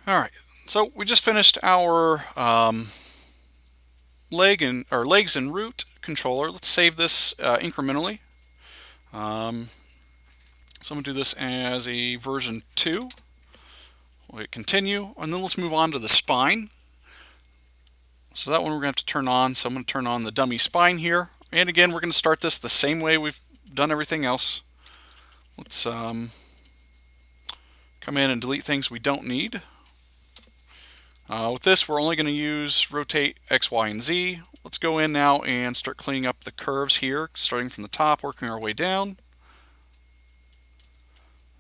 All right, so we just finished our legs and root controller. Let's save this incrementally. Um, so I'm gonna do this as a version 2. We'll hit continue, and then let's move on to the spine. So that one we're gonna have to turn on. So I'm gonna turn on the dummy spine here. And again, we're gonna start this the same way we've done everything else. Let's come in and delete things we don't need. With this, we're only going to use rotate X, Y, and Z. Let's go in now and start cleaning up the curves here, starting from the top, working our way down.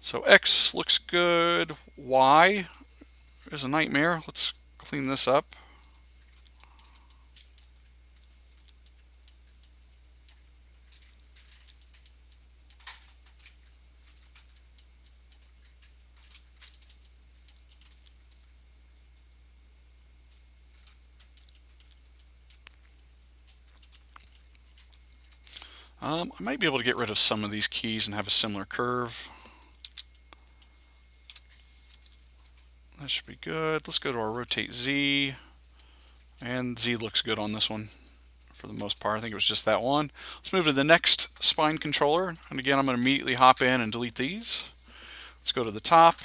So X looks good. Y is a nightmare. Let's clean this up. I might be able to get rid of some of these keys and have a similar curve. That should be good. Let's go to our rotate Z. And Z looks good on this one for the most part. I think it was just that one. Let's move to the next spine controller. And again, I'm going to immediately hop in and delete these. Let's go to the top.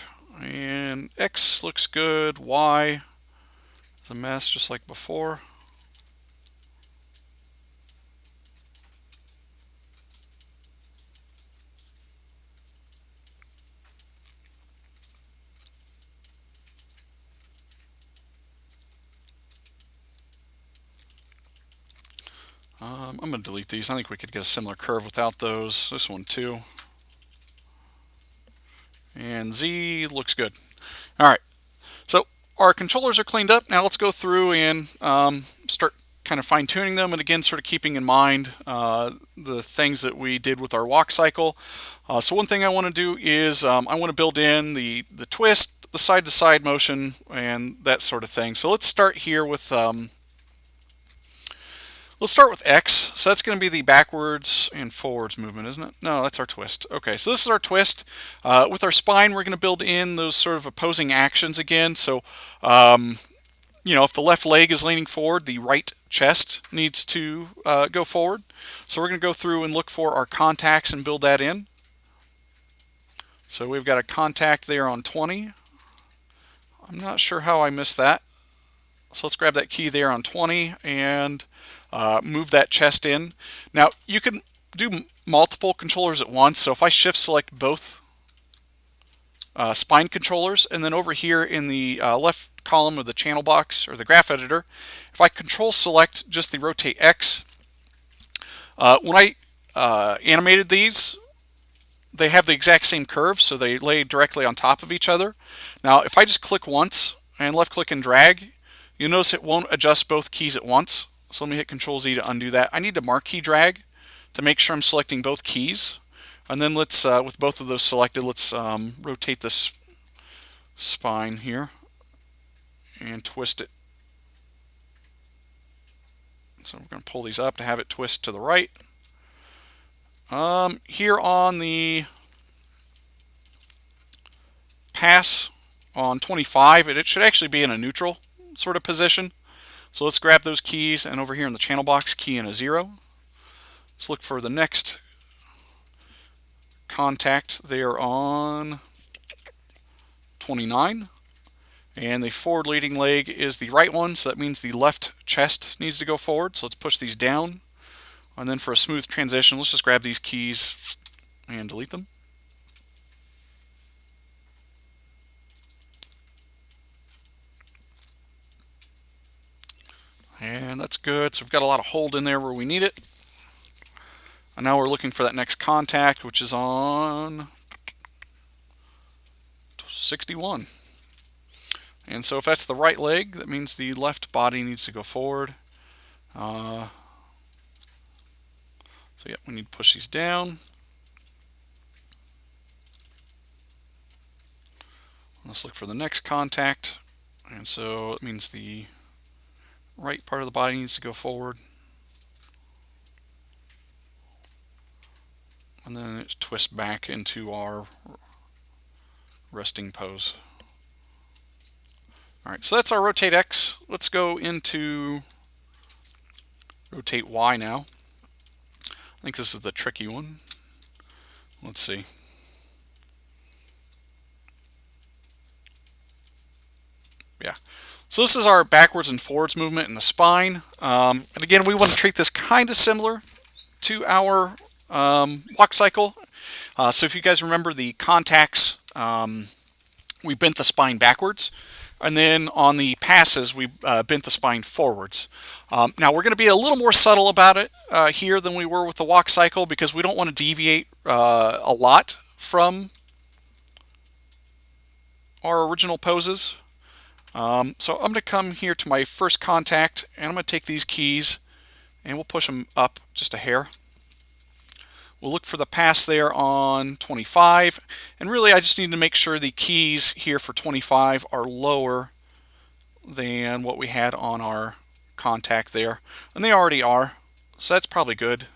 And X looks good. Y is a mess just like before. I'm going to delete these. I think we could get a similar curve without those. This one too. And Z looks good. All right. So our controllers are cleaned up. Now let's go through and start kind of fine tuning them. And again, sort of keeping in mind the things that we did with our walk cycle. So one thing I want to do is I want to build in the twist, the side to side motion, and that sort of thing. So let's start here with let's start with X. So that's going to be the backwards and forwards movement, isn't it? No, that's our twist. Okay, so this is our twist. With our spine, we're going to build in those sort of opposing actions again. So, if the left leg is leaning forward, the right chest needs to go forward. So we're going to go through and look for our contacts and build that in. So we've got a contact there on 20. I'm not sure how I missed that. So let's grab that key there on 20 and move that chest in. Now you can do multiple controllers at once. So if I shift select both spine controllers, and then over here in the left column of the channel box or the graph editor, if I control select just the rotate X, when I animated these, they have the exact same curve, so they lay directly on top of each other. Now if I just click once and left click and drag, you'll notice it won't adjust both keys at once. So let me hit Control Z to undo that. I need to marquee drag to make sure I'm selecting both keys. And then let's, with both of those selected, let's rotate this spine here and twist it. So we're going to pull these up to have it twist to the right. Here on the pass on 25, it should actually be in a neutral sort of position. So let's grab those keys, and over here in the channel box, key in a 0. Let's look for the next contact there on 29. And the forward leading leg is the right one, so that means the left chest needs to go forward. So let's push these down. And then for a smooth transition, let's just grab these keys and delete them. And that's good. So we've got a lot of hold in there where we need it. And now we're looking for that next contact, which is on 61. And so if that's the right leg, that means the left body needs to go forward. So yeah, we need to push these down. Let's look for the next contact. And so it means the right part of the body needs to go forward. And then it twists back into our resting pose. All right, so that's our rotate X. Let's go into rotate Y now. I think this is the tricky one. Let's see. Yeah. So this is our backwards and forwards movement in the spine. And again, we want to treat this kind of similar to our walk cycle. So if you guys remember the contacts, we bent the spine backwards. And then on the passes, we bent the spine forwards. Now we're going to be a little more subtle about it here than we were with the walk cycle because we don't want to deviate a lot from our original poses. So I'm going to come here to my first contact and I'm going to take these keys and we'll push them up just a hair. We'll look for the pass there on 25, and really I just need to make sure the keys here for 25 are lower than what we had on our contact there, and they already are, so that's probably good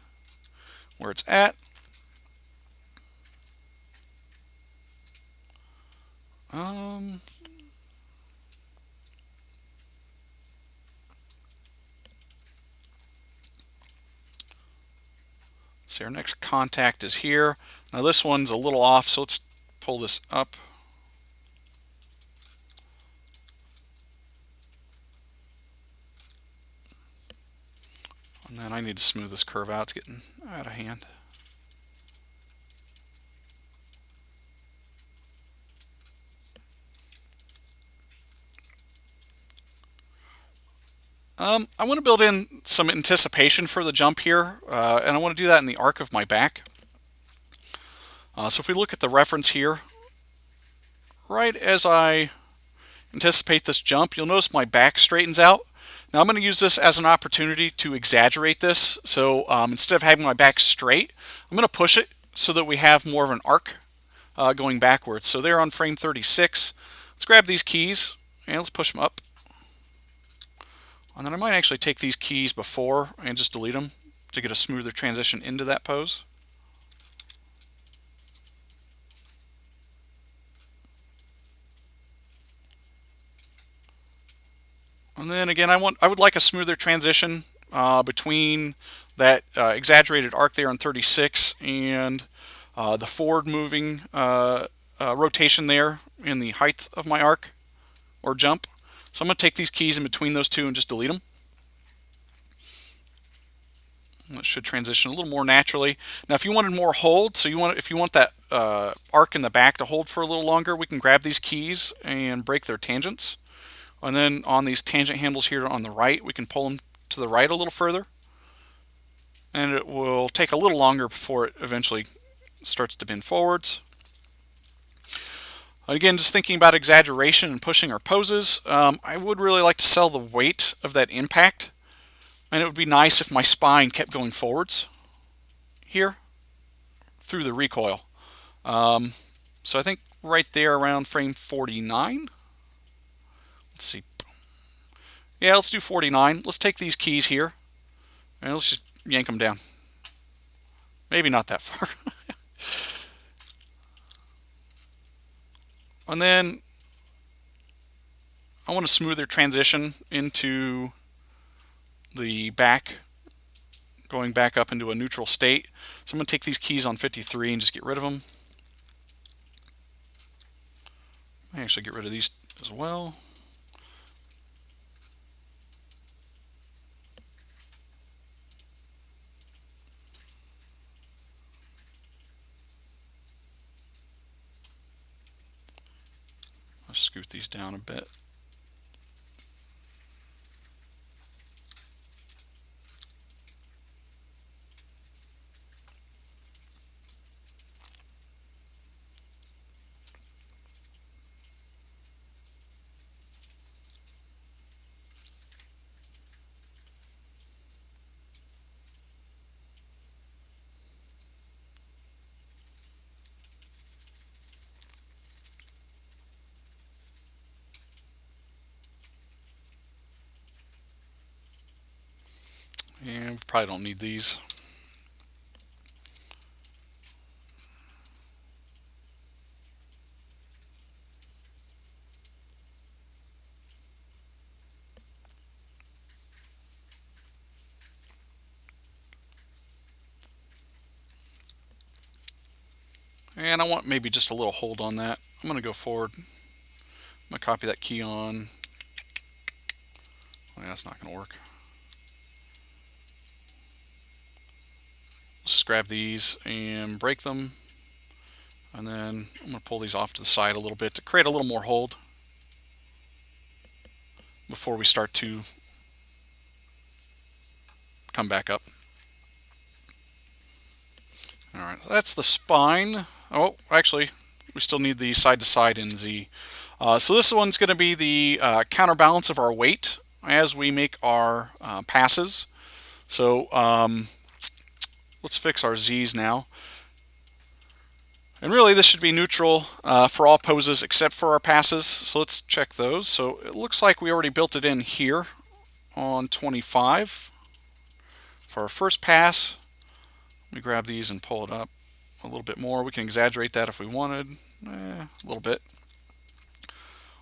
where it's at. So our next contact is here. Now this one's a little off, so let's pull this up. And then I need to smooth this curve out. It's getting out of hand. I want to build in some anticipation for the jump here, and I want to do that in the arc of my back. So if we look at the reference here, right as I anticipate this jump, you'll notice my back straightens out. Now I'm going to use this as an opportunity to exaggerate this. So instead of having my back straight, I'm going to push it so that we have more of an arc going backwards. So there on frame 36, let's grab these keys and let's push them up. And then I might actually take these keys before and just delete them to get a smoother transition into that pose. And then again, I would like a smoother transition between that exaggerated arc there on 36 and the forward moving rotation there in the height of my arc or jump. So I'm going to take these keys in between those two and just delete them. That should transition a little more naturally. Now if you wanted more hold, so if you want that arc in the back to hold for a little longer, we can grab these keys and break their tangents. And then on these tangent handles here on the right, we can pull them to the right a little further. And it will take a little longer before it eventually starts to bend forwards. Again, just thinking about exaggeration and pushing our poses, I would really like to sell the weight of that impact. And it would be nice if my spine kept going forwards here through the recoil. So I think right there around frame 49. Let's see. Yeah, let's do 49. Let's take these keys here and let's just yank them down. Maybe not that far. And then I want a smoother transition into the back, going back up into a neutral state. So I'm going to take these keys on 53 and just get rid of them. I actually get rid of these as well. I'll scoot these down a bit. And we probably don't need these. And I want maybe just a little hold on that. I'm going to go forward. I'm going to copy that key on. Well, that's not going to work. Let's just grab these and break them. And then I'm going to pull these off to the side a little bit to create a little more hold before we start to come back up. All right, so that's the spine. Oh, actually, we still need the side-to-side in Z. So this one's going to be the counterbalance of our weight as we make our passes. So let's fix our Z's now. And really, this should be neutral for all poses except for our passes. So let's check those. So it looks like we already built it in here on 25 for our first pass. Let me grab these and pull it up a little bit more. We can exaggerate that if we wanted, a little bit.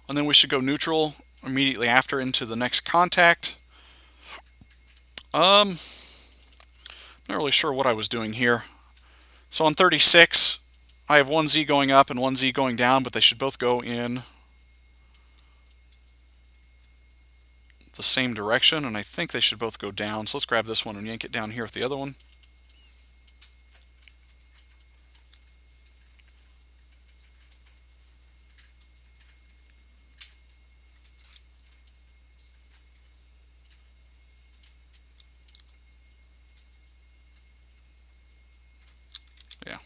And then we should go neutral immediately after into the next contact. Not really sure what I was doing here. So on 36, I have one Z going up and one Z going down, but they should both go in the same direction, and I think they should both go down. So let's grab this one and yank it down here with the other one. Yeah.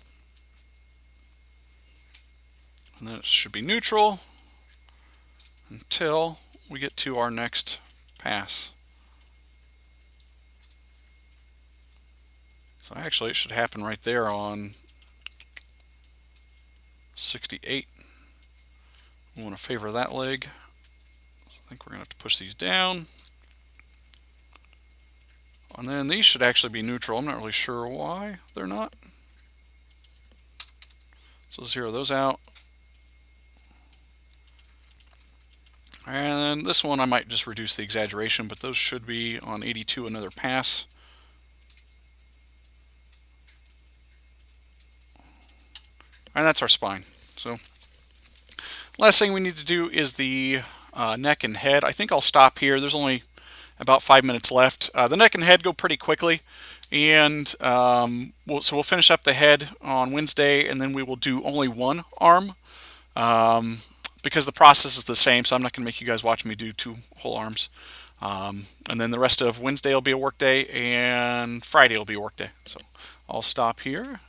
And then it should be neutral until we get to our next pass. So actually it should happen right there on 68. We want to favor that leg. So I think we're going to have to push these down. And then these should actually be neutral. I'm not really sure why they're not. So zero those out. And this one I might just reduce the exaggeration, but those should be on 82 another pass. And that's our spine. So last thing we need to do is the neck and head. I think I'll stop here. There's only about 5 minutes left. The neck and head go pretty quickly, and so we'll finish up the head on Wednesday, and then we will do only one arm because the process is the same, so I'm not going to make you guys watch me do 2 whole arms. And then the rest of Wednesday will be a work day, and Friday will be a work day. So I'll stop here.